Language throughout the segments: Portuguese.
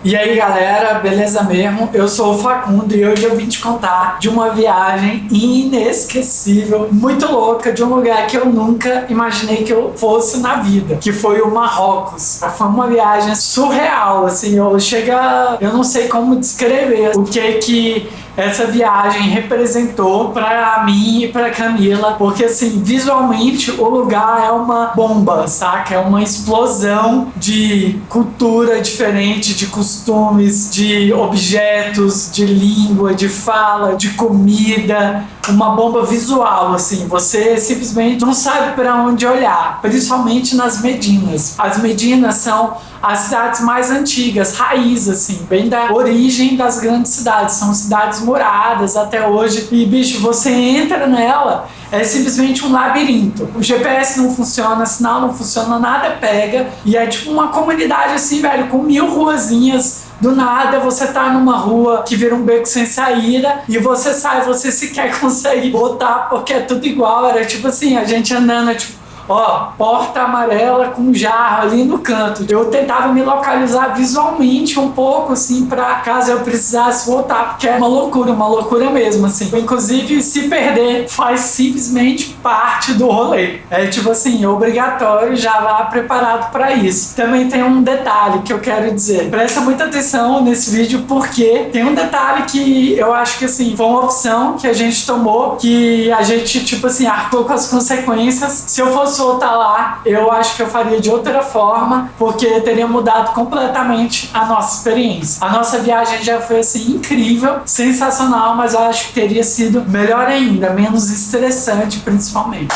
E aí galera, beleza mesmo? Eu sou o Facundo e hoje eu vim te contar de uma viagem inesquecível, muito louca, de um lugar que eu nunca imaginei que eu fosse na vida, que foi o Marrocos. Foi uma viagem surreal, assim, eu não sei como descrever o que essa viagem representou pra mim e pra Camila, porque assim, visualmente o lugar é uma bomba, saca? É uma explosão de cultura diferente, de costumes, de objetos, de língua, de fala, de comida, uma bomba visual, assim, você simplesmente não sabe para onde olhar, principalmente nas Medinas. As Medinas são as cidades mais antigas, raiz, assim, bem da origem das grandes cidades. São cidades muradas até hoje. E, bicho, você entra nela, é simplesmente um labirinto. O GPS não funciona, sinal não funciona, nada pega. E é tipo uma comunidade, assim, velho, com 1000 ruazinhas. Do nada você tá numa rua que vira um beco sem saída e você sai, você sequer consegue botar porque é tudo igual. Era tipo assim, a gente andando, tipo, ó, porta amarela com jarro ali no canto. Eu tentava me localizar visualmente um pouco, assim, pra caso eu precisasse voltar, porque é uma loucura mesmo, assim. Inclusive, se perder faz simplesmente parte do rolê. É tipo assim, obrigatório, já vá preparado pra isso. Também tem um detalhe que eu quero dizer. Presta muita atenção nesse vídeo, porque tem um detalhe que eu acho que, assim, foi uma opção que a gente tomou, que a gente, tipo assim, arcou com as consequências. Se eu fosse voltar lá, eu acho que eu faria de outra forma, porque teria mudado completamente a nossa experiência. A nossa viagem já foi assim incrível, sensacional, mas eu acho que teria sido melhor ainda, menos estressante principalmente.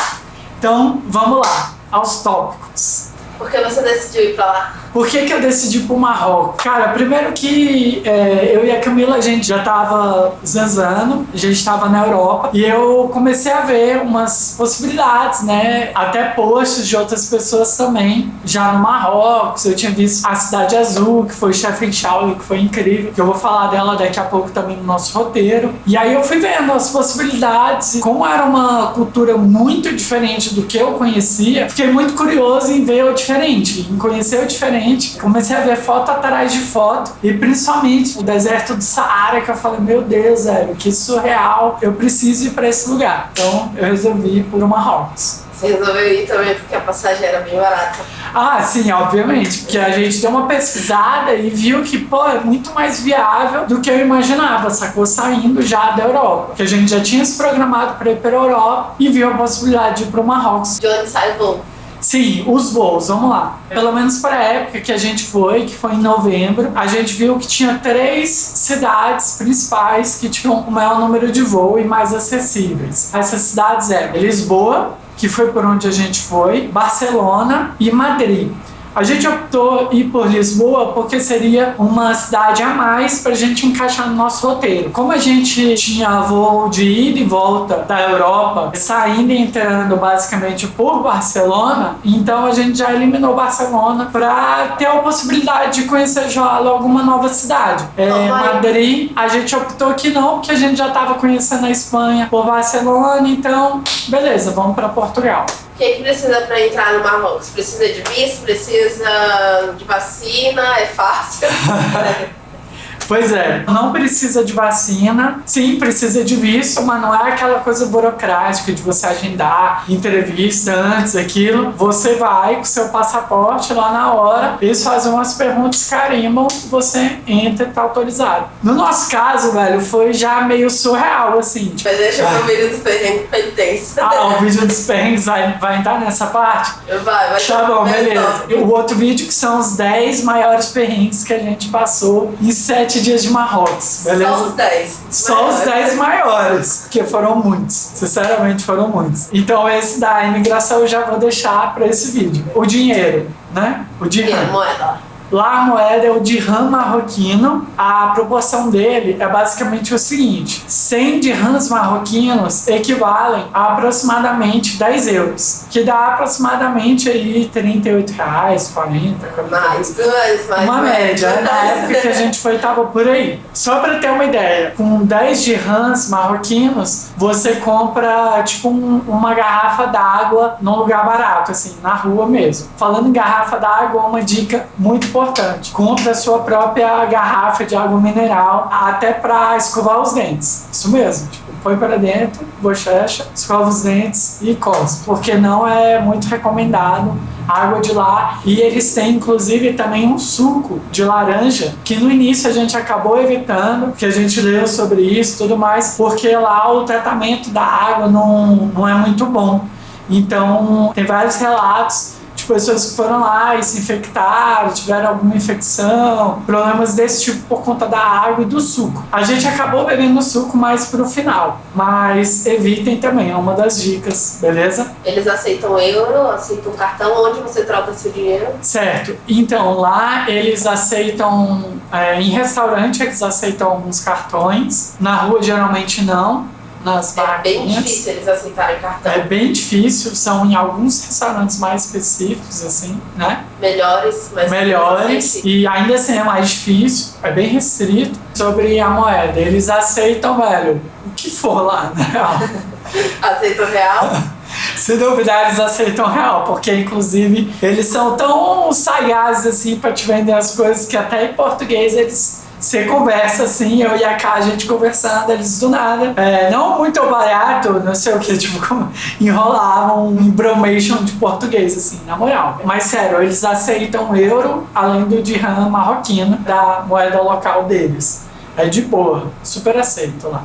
Então, vamos lá, aos tópicos. Por que você decidiu ir pra lá? Por que eu decidi ir pro Marrocos? Cara, primeiro que eu e a Camila, a gente já tava zanzando, a gente tava na Europa, e eu comecei a ver umas possibilidades, né? Até posts de outras pessoas também, já no Marrocos. Eu tinha visto a Cidade Azul, que foi Chefchaouen, que foi incrível, que eu vou falar dela daqui a pouco também no nosso roteiro. E aí eu fui vendo as possibilidades, e como era uma cultura muito diferente do que eu conhecia, fiquei muito curioso em ver o diferente, em conhecer o diferente. Comecei a ver foto atrás de foto e principalmente o deserto do Saara, que eu falei, meu Deus, velho, que surreal, eu preciso ir pra esse lugar. Então eu resolvi ir pro Marrocos. Você resolveu ir também porque a passagem era bem barata? Ah, sim, obviamente, porque a gente deu uma pesquisada e viu que, pô, é muito mais viável do que eu imaginava, sacou? Saindo já da Europa, que a gente já tinha se programado para ir pra Europa e viu a possibilidade de ir pro Marrocos. De onde sai o voo? Sim, os voos, vamos lá. Pelo menos para a época que a gente foi, que foi em novembro, a gente viu que tinha 3 cidades principais que tinham o maior número de voo e mais acessíveis. Essas cidades eram Lisboa, que foi por onde a gente foi, Barcelona e Madrid. A gente optou ir por Lisboa porque seria uma cidade a mais pra gente encaixar no nosso roteiro. Como a gente tinha voo de ida e volta da Europa, saindo e entrando basicamente por Barcelona, então a gente já eliminou Barcelona pra ter a possibilidade de conhecer já logo uma nova cidade. Madrid, a gente optou que não, porque a gente já estava conhecendo a Espanha por Barcelona, então beleza, vamos pra Portugal. O que precisa para entrar no Marrocos? Precisa de visto? Precisa de vacina? É fácil? Pois é, não precisa de vacina, sim, precisa de visto, mas não é aquela coisa burocrática de você agendar entrevista antes, aquilo. Você vai com seu passaporte lá na hora, eles fazem umas perguntas, carimbam, você entra e tá autorizado. No nosso caso, velho, foi já meio surreal, assim. Tipo, Mas deixa pro vídeo dos perrengues penitentes. o vídeo dos perrengues vai entrar nessa parte? Vai Tá bom, beleza. E o outro vídeo que são os 10 maiores perrengues que a gente passou em 7 dias de Marrocos, beleza? Só os 10. Só os 10 maiores, porque foram muitos. Sinceramente, foram muitos. Então esse da imigração eu já vou deixar para esse vídeo. O dinheiro, né? O dirham. Moeda. Lá a moeda é o dirham marroquino. A proporção dele é basicamente o seguinte: 100 dirhams marroquinos equivalem a aproximadamente 10 euros, que dá aproximadamente aí 38 reais, 40, 40 Mais. uma média. Na época que a gente foi, tava por aí. Só pra ter uma ideia, com 10 dirhams marroquinos, você compra tipo uma garrafa d'água num lugar barato, assim, na rua mesmo. Falando em garrafa d'água, uma dica muito importante. Compre a sua própria garrafa de água mineral, até para escovar os dentes. Isso mesmo, tipo, põe para dentro, bochecha, escova os dentes e cospe, porque não é muito recomendado a água de lá. E eles têm inclusive também um suco de laranja, que no início a gente acabou evitando, porque a gente leu sobre isso e tudo mais, porque lá o tratamento da água não é muito bom. Então tem vários relatos de pessoas que foram lá e se infectaram, tiveram alguma infecção, problemas desse tipo por conta da água e do suco. A gente acabou bebendo o suco mais pro final, mas evitem também, é uma das dicas, beleza? Eles aceitam euro, aceitam cartão, onde você troca seu dinheiro? Certo, então lá eles aceitam, em restaurante eles aceitam alguns cartões, na rua geralmente não. Nas É bem barraquinhas. difícil eles aceitarem cartão. É bem difícil, são em alguns restaurantes mais específicos, assim, né? Melhores, mas Melhores, e ainda assim é mais difícil, é bem restrito. Sobre a moeda, eles aceitam, velho, o que for lá, na real. Aceitam real? Se duvidar, eles aceitam real, porque inclusive eles são tão sagazes assim pra te vender as coisas que até em português eles. Você conversa assim, eu e a Ká, a gente conversando, eles do nada, não muito barato, não sei o que, tipo, enrolavam um embromation de português, assim, na moral. Mas sério, eles aceitam euro, além do dirham marroquino, da moeda local deles. É de boa, super aceito lá.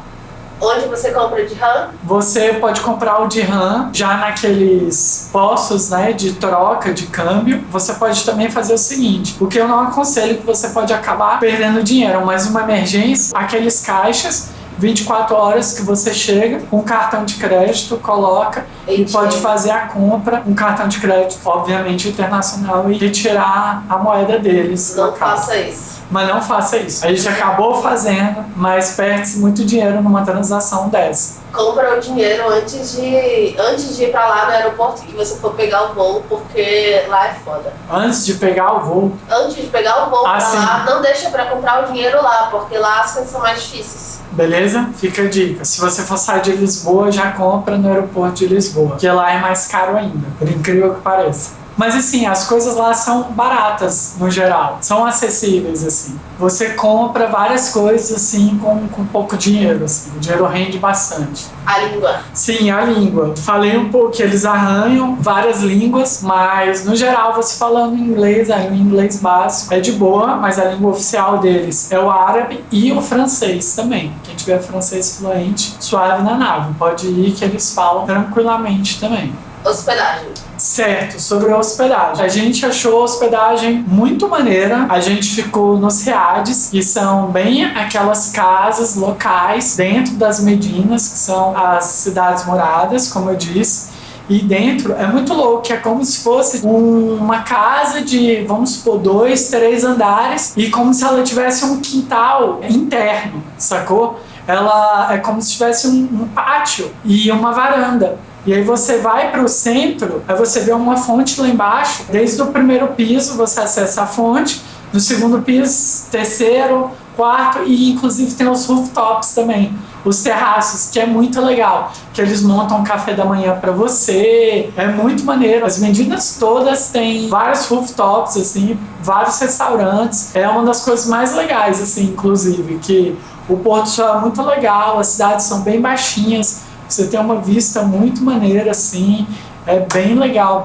Onde você compra de RAM? Você pode comprar o dirham já naqueles postos, né, de troca, de câmbio. Você pode também fazer o seguinte, o que eu não aconselho, que você pode acabar perdendo dinheiro, mas uma emergência, aqueles caixas 24 horas que você chega com um cartão de crédito, coloca e pode fazer a compra, um cartão de crédito, obviamente internacional, e retirar a moeda deles. Não faça isso. Mas não faça isso. A gente acabou fazendo, mas perde-se muito dinheiro numa transação dessa. Compra o dinheiro antes de ir pra lá no aeroporto que você for pegar o voo, porque lá é foda. Antes de pegar o voo? Antes de pegar o voo pra sim. lá, não deixa pra comprar o dinheiro lá, porque lá as coisas são mais difíceis. Beleza? Fica a dica. Se você for sair de Lisboa, já compra no aeroporto de Lisboa, que lá é mais caro ainda, por incrível que pareça. Mas assim, as coisas lá são baratas, no geral. São acessíveis, assim. Você compra várias coisas, assim, com pouco dinheiro, assim. O dinheiro rende bastante. A língua. Sim, a língua. Falei um pouco que eles arranham várias línguas, mas, no geral, você falando inglês, aí o inglês básico é de boa, mas a língua oficial deles é o árabe e o francês também. Quem tiver francês fluente, suave na nave. Pode ir que eles falam tranquilamente também. Hospedagem. Certo, sobre a hospedagem. A gente achou a hospedagem muito maneira. A gente ficou nos riades, que são bem aquelas casas locais dentro das Medinas, que são as cidades moradas, como eu disse. E dentro é muito louco, que é como se fosse uma casa de, vamos supor, 2, 3 andares, e como se ela tivesse um quintal interno, sacou? Ela é como se tivesse um pátio e uma varanda. E aí você vai para o centro, aí você vê uma fonte lá embaixo. Desde o primeiro piso você acessa a fonte, no segundo piso, terceiro, quarto, e inclusive tem os rooftops também, os terraços, que é muito legal, que eles montam um café da manhã para você, é muito maneiro. As Medinas todas têm vários rooftops, assim, vários restaurantes, é uma das coisas mais legais, assim, inclusive, que o Porto Sol é muito legal, as cidades são bem baixinhas, você tem uma vista muito maneira, assim, é bem legal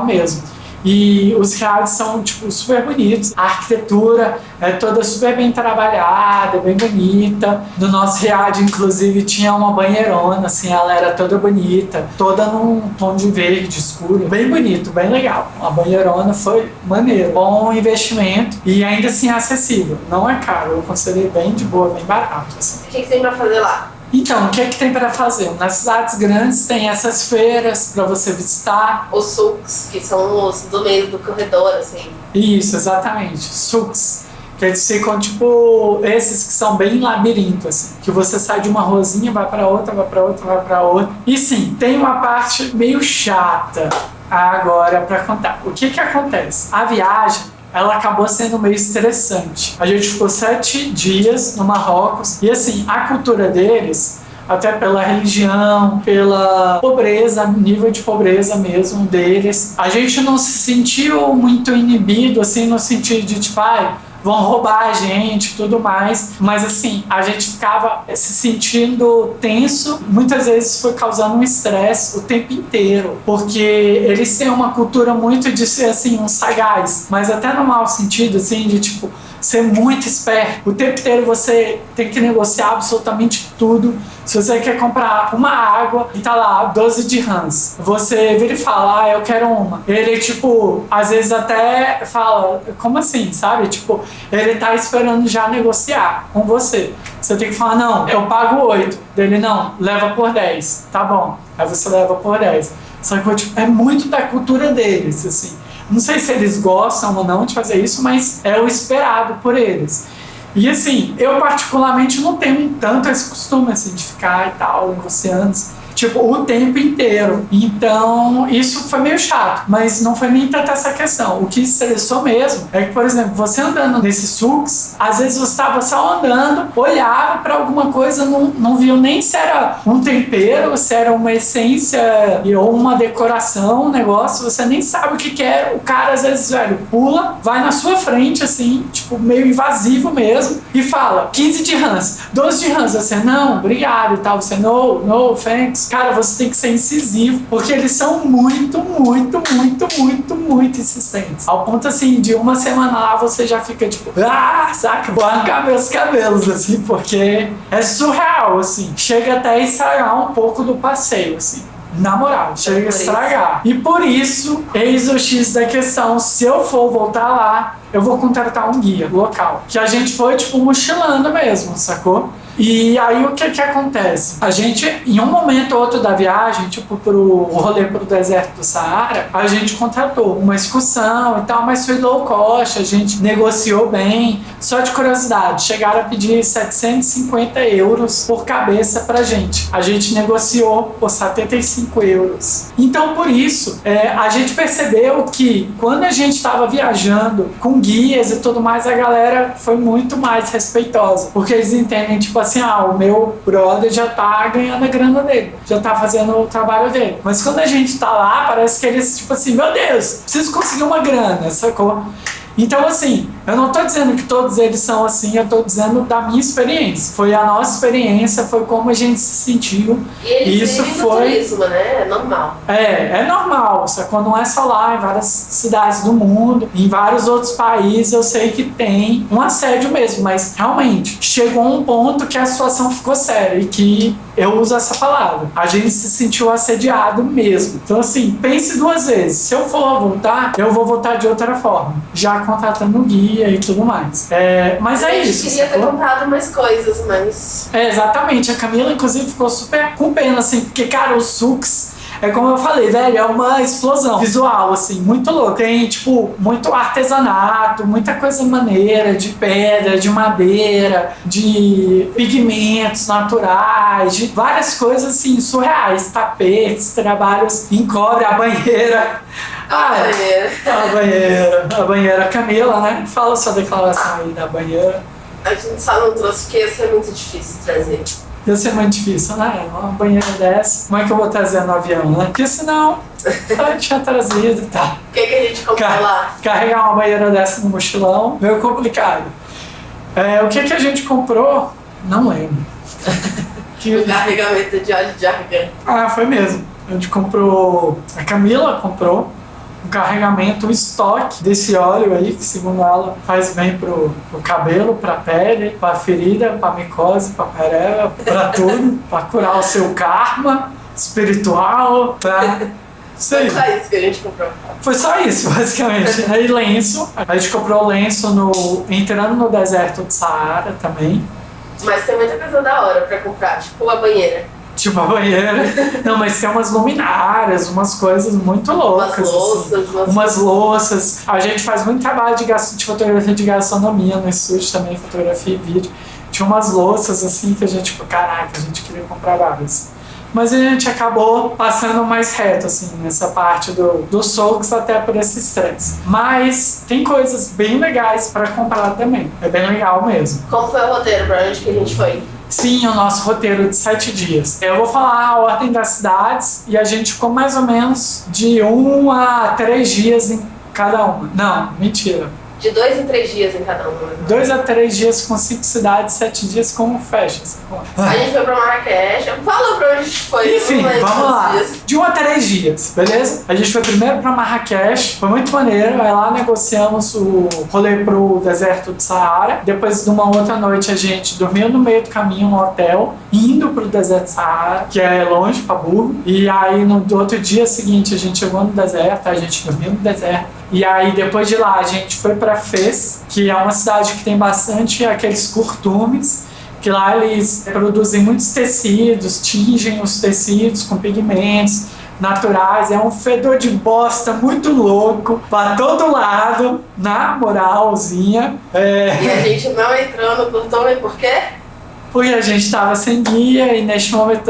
mesmo. E os riades são, tipo, super bonitos. A arquitetura é toda super bem trabalhada, bem bonita. No nosso riad, inclusive, tinha uma banheirona, assim, ela era toda bonita, toda num tom de verde escuro. Bem bonito, bem legal. A banheirona foi maneiro. Bom investimento e ainda assim acessível. Não é caro, eu considerei bem de boa, bem barato, assim. O que tem pra fazer lá? Então, o que é que tem para fazer? Nas cidades grandes tem essas feiras para você visitar. Os souks, que são os do meio do corredor, assim. Isso, exatamente. Souks. Que eles ficam tipo esses que são bem labirinto, assim. Que você sai de uma ruazinha, vai para outra, vai para outra, vai para outra. E sim, tem uma parte meio chata agora para contar. O que acontece? A viagem, ela acabou sendo meio estressante. A gente ficou 7 dias no Marrocos e assim, a cultura deles, até pela religião, pela pobreza, nível de pobreza mesmo deles. A gente não se sentiu muito inibido, assim, no sentido de, tipo, vão roubar a gente e tudo mais. Mas assim, a gente ficava se sentindo tenso. Muitas vezes foi causando um estresse o tempo inteiro. Porque eles têm uma cultura muito de ser assim, uns sagaz. Mas até no mau sentido, assim, de tipo, ser muito esperto. O tempo inteiro você tem que negociar absolutamente tudo. Se você quer comprar uma água e tá lá 12 dirhams, você vira e fala, eu quero uma. Ele, tipo, às vezes até fala, como assim, sabe? Tipo, ele tá esperando já negociar com você. Você tem que falar, não, eu pago 8. Dele, não, leva por 10. Tá bom. Aí você leva por 10. Só que, tipo, é muito da cultura deles, assim. Não sei se eles gostam ou não de fazer isso, mas é o esperado por eles. E assim, eu particularmente não tenho tanto esse costume assim, de ficar e tal, negociando, tipo, o tempo inteiro. Então, isso foi meio chato, mas não foi nem tanto essa questão. O que estressou mesmo é que, por exemplo, você andando nesses sucos, às vezes você estava só andando, olhava para alguma coisa, não viu nem se era um tempero, se era uma essência ou uma decoração, um negócio, você nem sabe o que é. O cara, às vezes, velho, pula, vai na sua frente, assim, tipo, meio invasivo mesmo, e fala, 15 dirhams, 12 dirhams, você, não, obrigado e tal, você, no, thanks. Cara, você tem que ser incisivo, porque eles são muito insistentes. Ao ponto, assim, de uma semana lá, você já fica, tipo, saca? Vou arrancar meus cabelos, assim, porque é surreal, assim. Chega até a estragar um pouco do passeio, assim. Na moral, chega a estragar. E por isso, eis o X da questão, se eu for voltar lá, eu vou contratar um guia local. Que a gente foi, tipo, mochilando mesmo, sacou? E aí o que acontece? A gente, em um momento ou outro da viagem, tipo pro rolê pro deserto do Saara, a gente contratou uma excursão e tal, mas foi low cost, a gente negociou bem. Só de curiosidade, chegaram a pedir 750 euros por cabeça pra gente. A gente negociou por 75 euros. Então, por isso, a gente percebeu que quando a gente estava viajando com guias e tudo mais, a galera foi muito mais respeitosa. Porque eles entendem, tipo assim, o meu brother já tá ganhando a grana dele, já tá fazendo o trabalho dele. Mas quando a gente tá lá, parece que eles, tipo assim, meu Deus, preciso conseguir uma grana, sacou? Então, assim, eu não tô dizendo que todos eles são assim, eu tô dizendo da minha experiência. Foi a nossa experiência, foi como a gente se sentiu. E eles isso vivem foi do turismo, né? É normal. É normal, sacou? Não é só lá, em várias cidades do mundo, em vários outros países eu sei que tem um assédio mesmo, mas realmente chegou um ponto que a situação ficou séria e que eu uso essa palavra. A gente se sentiu assediado mesmo. Então, assim, pense duas vezes. Se eu for voltar, eu vou voltar de outra forma. Já contratando guia e tudo mais. Mas é isso. Eu queria ter comprado mais coisas, mas... Exatamente. A Camila, inclusive, ficou super com pena, assim, porque, cara, os sucos... É como eu falei, velho, é uma explosão visual, assim, muito louco. Tem, tipo, muito artesanato, muita coisa maneira, de pedra, de madeira, de pigmentos naturais, de várias coisas, assim, surreais. Tapetes, trabalhos em cobre, a banheira. A banheira Camila, né? Fala sua declaração aí da banheira. A gente só não trouxe porque ia ser muito difícil trazer. Ia ser muito difícil, né? Uma banheira dessa. Como é que eu vou trazer no avião, né? Porque senão eu tinha trazido e tal. O que a gente comprou lá? Carregar uma banheira dessa no mochilão, meio complicado. O que a gente comprou? Não lembro. O carregamento de óleo de argan. Foi mesmo. A gente comprou. A Camila comprou um carregamento, um estoque desse óleo aí, que segundo ela faz bem pro cabelo, pra pele, pra ferida, pra micose, pra pereba, pra tudo, pra curar o seu karma espiritual, pra... Foi só isso que a gente comprou. Foi só isso, basicamente. Aí lenço, a gente comprou lenço entrando no deserto do Saara também. Mas tem muita coisa da hora pra comprar, tipo a banheira. Tipo a banheira. Não, mas tem umas luminárias, umas coisas muito loucas. Umas louças. Assim. Umas louças. A gente faz muito trabalho de fotografia de gastronomia no estúdio também, fotografia e vídeo. Tinha umas louças assim que a gente, tipo, caraca, a gente queria comprar várias. Mas a gente acabou passando mais reto, assim, nessa parte dos socos, até por esse estresse. Mas tem coisas bem legais pra comprar também. É bem legal mesmo. Como foi o roteiro? Pra onde que a gente foi? Sim, o nosso roteiro de 7 dias. Eu vou falar a ordem das cidades e a gente ficou mais ou menos de 1 a 3 dias em cada uma. Não, mentira. De 2 em 3 dias em cada uma. 2 a 3 dias com 5 cidades, 7 dias com fecha. A gente foi pra Marrakech. Fala pra onde a gente foi. Enfim, vamos lá. De 1 a 3 dias, beleza? A gente foi primeiro pra Marrakech, foi muito maneiro. Aí lá negociamos o rolê pro deserto do Saara. Depois de uma outra noite a gente dormiu no meio do caminho no hotel, indo pro deserto do Saara, que é longe pra burro. E aí no outro dia seguinte a gente chegou no deserto, a gente dormiu no deserto. E aí, depois de lá, a gente foi para Fez, que é uma cidade que tem bastante aqueles curtumes, que lá eles produzem muitos tecidos, tingem os tecidos com pigmentos naturais. É um fedor de bosta muito louco, pra todo lado, na moralzinha. E a gente não entrou no curtume por quê? Porque a gente estava sem guia e neste momento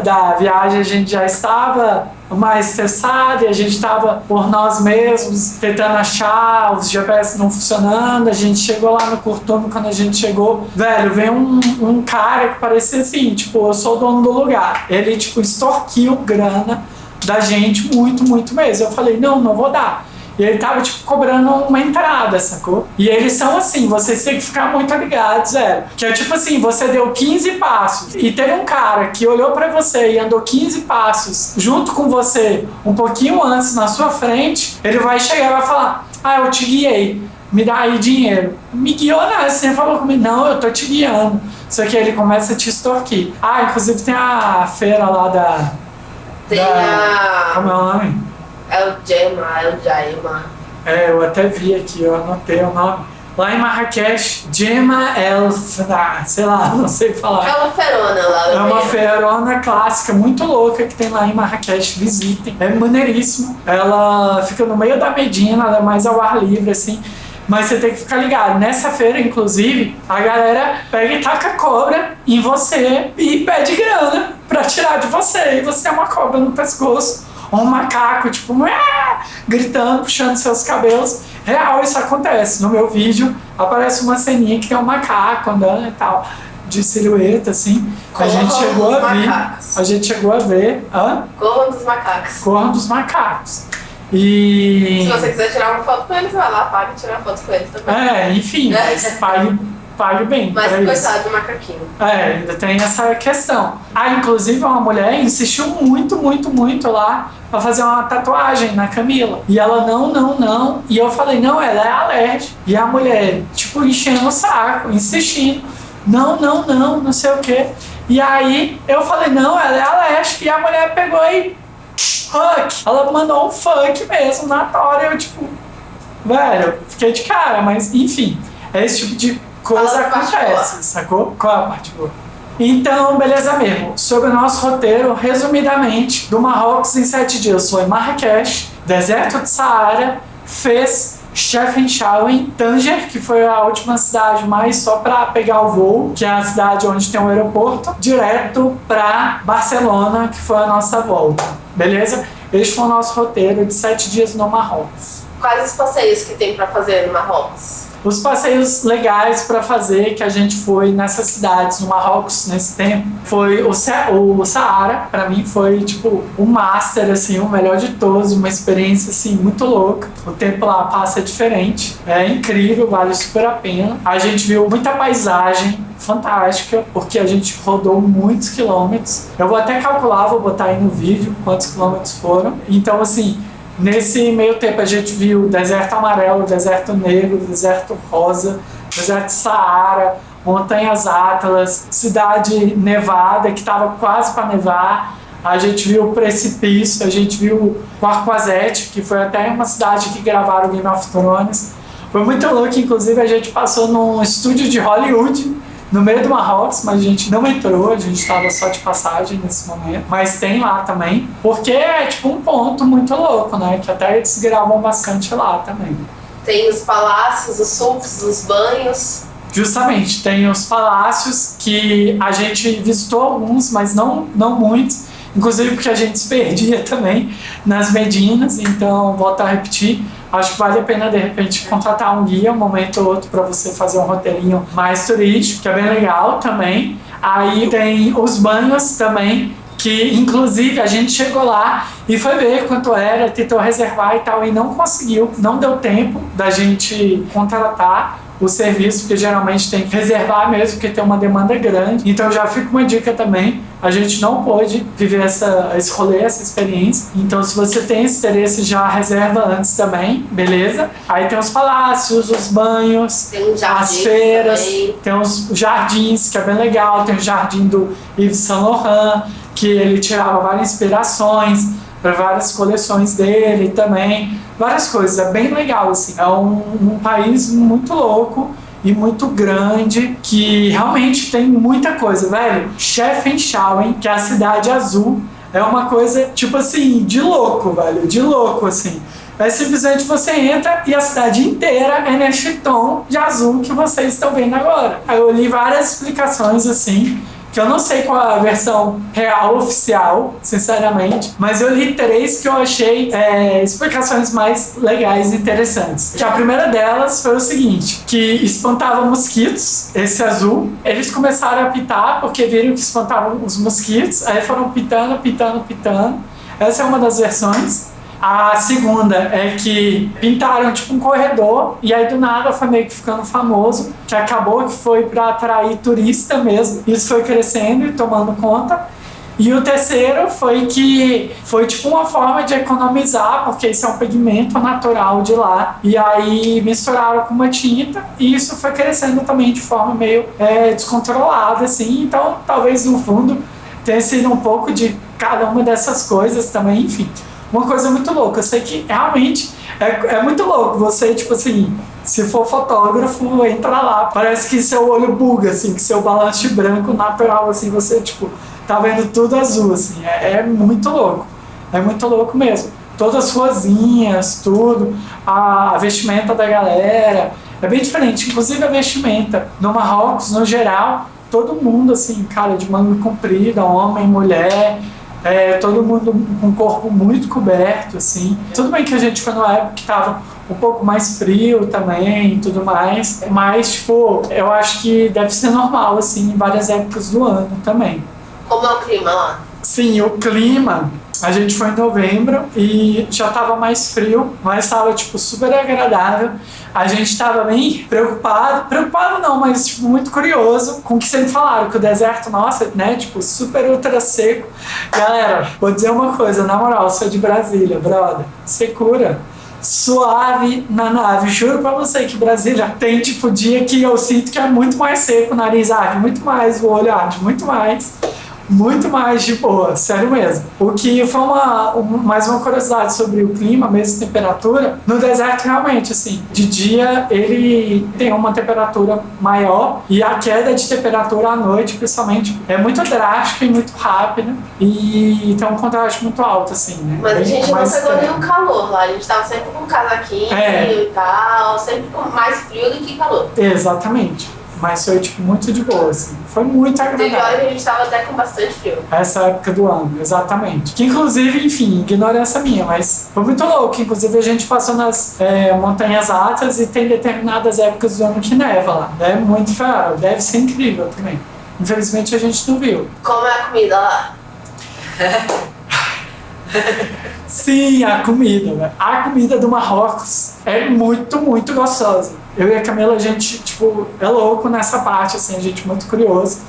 da viagem a gente já estava mais estressado e a gente estava por nós mesmos tentando achar, os GPS não funcionando. A gente chegou lá no curtume, quando a gente chegou, velho, veio um cara que parecia assim, tipo, eu sou o dono do lugar. Ele, tipo, extorquiu grana da gente muito, muito mesmo. Eu falei, não vou dar. E ele tava, tipo, cobrando uma entrada, sacou? E eles são assim, vocês têm que ficar muito ligados, velho. Que é tipo assim, você deu 15 passos e teve um cara que olhou pra você e andou 15 passos junto com você um pouquinho antes na sua frente, ele vai chegar e vai falar, eu te guiei, me dá aí dinheiro. Me guiou nada, você falou comigo, não, eu tô te guiando. Só que ele começa a te extorquir. Inclusive tem a feira lá como é o nome? É o Jaima. Eu até vi aqui, eu anotei o nome. Lá em Marrakech, Jema El Fna, sei lá, não sei falar. É uma feirona lá. É uma feirona clássica, muito louca, que tem lá em Marrakech, visitem. É maneiríssimo. Ela fica no meio da Medina, ela é mais ao ar livre, assim. Mas você tem que ficar ligado. Nessa feira, inclusive, a galera pega e taca cobra em você e pede grana pra tirar de você. E você tem uma cobra no pescoço. Ou um macaco, tipo, gritando, puxando seus cabelos. Real, isso acontece. No meu vídeo aparece uma ceninha que tem um macaco andando e tal, de silhueta, assim. A gente chegou a ver. Corram dos macacos. Corram dos macacos. E... se você quiser tirar uma foto com eles, vai lá, pague e tirar foto com eles também. Enfim, mas pague bem. Mas coitado do macaquinho. Ainda tem essa questão. Inclusive uma mulher insistiu muito, muito, muito lá pra fazer uma tatuagem na Camila. E ela, não. E eu falei, não, ela é alérgica. E a mulher, tipo, enchendo o saco, insistindo. Não sei o quê. E aí eu falei, não, ela é alérgica. E a mulher pegou e... fuck! Ela mandou um fuck mesmo na tora. Eu, tipo... velho, fiquei de cara. Mas, enfim, é esse tipo de coisa acontece, sacou? Qual é a parte boa? Então, beleza mesmo. Sobre o nosso roteiro, resumidamente, do Marrocos em 7 dias foi Marrakech, Deserto de Saara, Fez, Chefchaouen, Tanger, que foi a última cidade, mas só para pegar o voo, que é a cidade onde tem o aeroporto, direto para Barcelona, que foi a nossa volta. Beleza? Este foi o nosso roteiro de 7 dias no Marrocos. Quais os passeios que tem para fazer no Marrocos? Os passeios legais para fazer que a gente foi nessas cidades no Marrocos nesse tempo foi o Saara. Para mim foi tipo um master, assim, o melhor de todos, uma experiência assim muito louca. O tempo lá passa diferente, é incrível, vale super a pena. A gente viu muita paisagem fantástica, porque a gente rodou muitos quilômetros. Eu vou até calcular, vou botar aí no vídeo quantos quilômetros foram. Então, assim, nesse meio tempo a gente viu deserto amarelo, deserto negro, deserto rosa, deserto Saara, montanhas Atlas, cidade nevada que estava quase para nevar. A gente viu o Precipício, a gente viu o Arquazete, que foi até uma cidade que gravaram Game of Thrones. Foi muito louco, inclusive a gente passou num estúdio de Hollywood, no meio do Marrocos, mas a gente não entrou, a gente estava só de passagem nesse momento. Mas tem lá também, porque é tipo um ponto muito louco, né? Que até eles gravam bastante lá também. Tem os palácios, os sulcos, os banhos. Justamente, tem os palácios que a gente visitou alguns, mas não muitos. Inclusive porque a gente se perdia também nas Medinas, então volto a repetir. Acho que vale a pena, de repente, contratar um guia um momento ou outro para você fazer um roteirinho mais turístico, que é bem legal também. Aí tem os banhos também, que inclusive a gente chegou lá e foi ver quanto era, tentou reservar e tal, e não conseguiu, não deu tempo da gente contratar o serviço, porque geralmente tem que reservar mesmo, porque tem uma demanda grande. Então já fica uma dica também, a gente não pôde viver esse rolê, essa experiência. Então se você tem esse interesse, já reserva antes também, beleza? Aí tem os palácios, os banhos, as feiras, também. Tem os jardins, que é bem legal, tem o jardim do Yves Saint Laurent, que ele tirava várias inspirações para várias coleções dele também, várias coisas, é bem legal, assim, é um país muito louco e muito grande, que realmente tem muita coisa, velho. Chefchaouen, que é a cidade azul, é uma coisa, tipo assim, de louco, velho, de louco, assim. É simplesmente você entra e a cidade inteira é neste tom de azul que vocês estão vendo agora. Aí eu li várias explicações, assim, que eu não sei qual é a versão real, oficial, sinceramente, mas eu li 3 que eu achei explicações mais legais e interessantes. Que a primeira delas foi o seguinte, que espantava mosquitos, esse azul. Eles começaram a pitar porque viram que espantavam os mosquitos, aí foram pitando. Essa é uma das versões. A segunda é que pintaram tipo um corredor e aí do nada foi meio que ficando famoso, que acabou que foi para atrair turista mesmo. Isso foi crescendo e tomando conta. E o terceiro foi que foi tipo uma forma de economizar, porque isso é um pigmento natural de lá. E aí misturaram com uma tinta e isso foi crescendo também de forma meio descontrolada, assim. Então talvez no fundo tenha sido um pouco de cada uma dessas coisas também, enfim. Uma coisa muito louca, eu sei que realmente é muito louco você, tipo assim, se for fotógrafo, entra lá, parece que seu olho buga, assim, que seu balanço branco natural, assim, você, tipo, tá vendo tudo azul, assim, é muito louco mesmo. Todas as ruazinhas, tudo, a vestimenta da galera, é bem diferente, inclusive a vestimenta. No Marrocos, no geral, todo mundo, assim, cara, de manga comprida, homem, mulher, todo mundo com o corpo muito coberto, assim. Tudo bem que a gente foi numa época que tava um pouco mais frio também e tudo mais, mas, tipo, eu acho que deve ser normal, assim, em várias épocas do ano também. Como é o clima lá? Sim, o clima, a gente foi em novembro e já tava mais frio, mas tava, tipo, super agradável. A gente tava bem preocupado não, mas, tipo, muito curioso com o que sempre falaram, que o deserto, nossa, né, tipo, super ultra seco. Galera, vou dizer uma coisa, na moral, eu sou de Brasília, brother, secura, suave na nave, juro pra você que Brasília tem, tipo, dia que eu sinto que é muito mais seco, o nariz arde muito mais, o olho arde muito mais de boa, sério mesmo. O que foi mais uma curiosidade sobre o clima, mesmo temperatura. No deserto, realmente, assim, de dia ele tem uma temperatura maior e a queda de temperatura à noite, principalmente, é muito drástica e muito rápida e tem um contraste muito alto, assim, né? Mas a gente não pegou nenhum calor lá, a gente tava sempre com casaquinho e tal, sempre com mais frio do que calor. Exatamente. Mas foi, tipo, muito de boa, assim. Foi muito agradável. Teve hora que a gente tava até com bastante frio. Essa época do ano, exatamente. Que, inclusive, enfim, ignorância minha, mas foi muito louco. Inclusive, a gente passou nas Montanhas Atlas e tem determinadas épocas do ano que neva lá. É muito fero, deve ser incrível também. Infelizmente, a gente não viu. Como é a comida lá? Sim, a comida, né? A comida do Marrocos é muito, muito gostosa. Eu e a Camila, a gente, tipo, é louco nessa parte, assim, a gente muito curioso.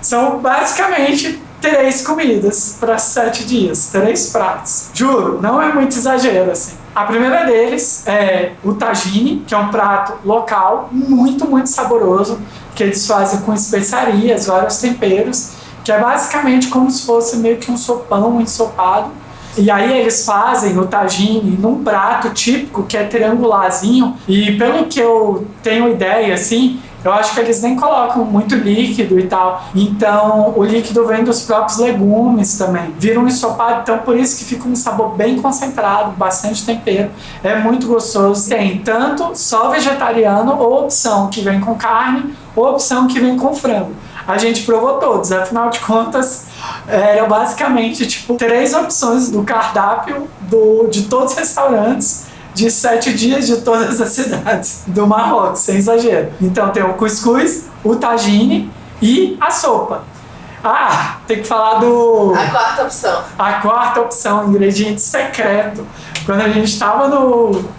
São basicamente 3 comidas para 7 dias, 3 pratos. Juro, não é muito exagero, assim. A primeira deles é o tagine, que é um prato local muito, muito saboroso, que eles fazem com especiarias, vários temperos, que é basicamente como se fosse meio que um sopão, um ensopado. E aí eles fazem o tagine num prato típico que é triangularzinho e pelo que eu tenho ideia, assim, eu acho que eles nem colocam muito líquido e tal. Então o líquido vem dos próprios legumes também. Vira um ensopado, então por isso que fica um sabor bem concentrado, bastante tempero. É muito gostoso. Tem tanto só vegetariano ou opção que vem com carne ou opção que vem com frango. A gente provou todos, afinal de contas, eram basicamente tipo 3 opções do cardápio de todos os restaurantes de 7 dias de todas as cidades do Marrocos, sem exagero. Então tem o cuscuz, o tagine e a sopa. Ah, tem que falar do... A quarta opção. A quarta opção, ingrediente secreto. Quando a gente estava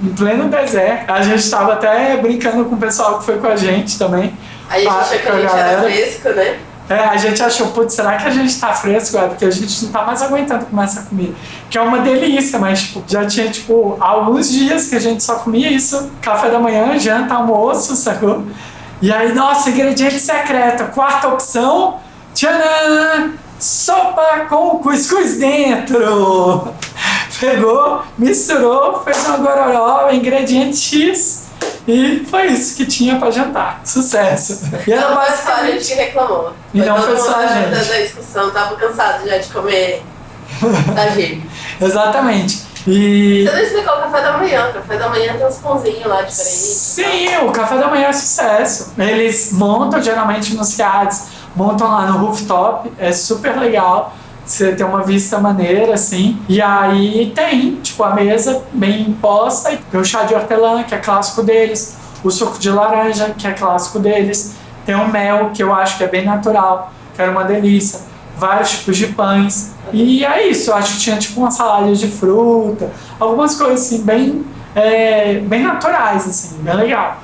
em pleno deserto, a gente estava até brincando com o pessoal que foi com a gente também. A gente achou que a gente era fresco, né? A gente achou, putz, será que a gente tá fresco? Porque a gente não tá mais aguentando comer essa comida. Que é uma delícia, mas tipo, já tinha alguns dias que a gente só comia isso. Café da manhã, janta, almoço, sacou? E aí, nossa, ingrediente secreto. Quarta opção, tchanã! Sopa com cuscuz dentro! Pegou, misturou, fez uma gororó, ingrediente X. E foi isso que tinha pra jantar. Sucesso. E era não foi só a gente que reclamou. E não foi só a gente. Da discussão, tava cansado já de comer tagine. Exatamente. E... Você não explicou o café da manhã. O café da manhã tem uns pãozinhos lá diferentes. Sim, tá? O café da manhã é sucesso. Eles montam geralmente nos riads, montam lá no rooftop, é super legal. Você tem uma vista maneira, assim. E aí tem, tipo, a mesa bem posta. Tem o chá de hortelã, que é clássico deles. O suco de laranja, que é clássico deles. Tem o mel, que eu acho que é bem natural, que era uma delícia. Vários tipos de pães. E é isso, eu acho que tinha, tipo, uma salada de fruta. Algumas coisas, assim, bem naturais, assim, bem legal.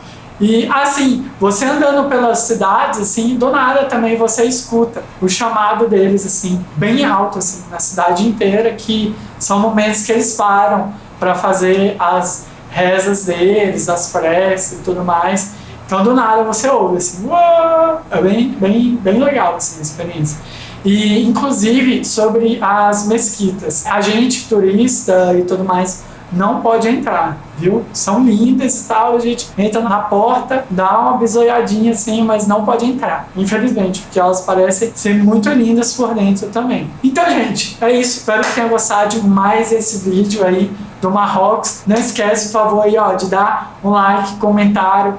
E, assim, você andando pelas cidades, assim, do nada também você escuta o chamado deles, assim, bem alto, assim, na cidade inteira, que são momentos que eles param para fazer as rezas deles, as preces e tudo mais. Então, do nada você ouve, assim, uau! É bem legal, assim, a experiência. E, inclusive, sobre as mesquitas. A gente, turista e tudo mais, não pode entrar, viu? São lindas e tal, a gente entra na porta, dá uma bisoiadinha assim, mas não pode entrar, infelizmente, porque elas parecem ser muito lindas por dentro também. Então, gente, é isso. Espero que tenha gostado de mais esse vídeo aí do Marrocos. Não esquece, por favor, aí, ó, de dar um like, comentário,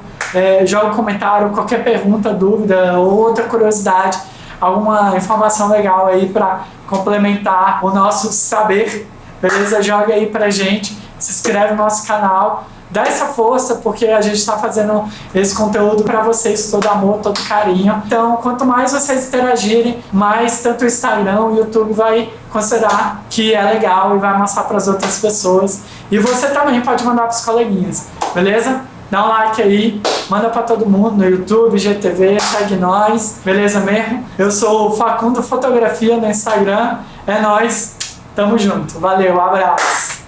joga um comentário, qualquer pergunta, dúvida ou outra curiosidade, alguma informação legal aí para complementar o nosso saber. Beleza? Joga aí pra gente, se inscreve no nosso canal, dá essa força, porque a gente tá fazendo esse conteúdo pra vocês, todo amor, todo carinho. Então, quanto mais vocês interagirem, mais tanto o Instagram, o YouTube vai considerar que é legal e vai mostrar pras outras pessoas. E você também pode mandar pros coleguinhas, beleza? Dá um like aí, manda pra todo mundo no YouTube, GTV, segue nós, beleza mesmo? Eu sou o Facundo Fotografia no Instagram, é nóis. Tamo junto. Valeu, abraço.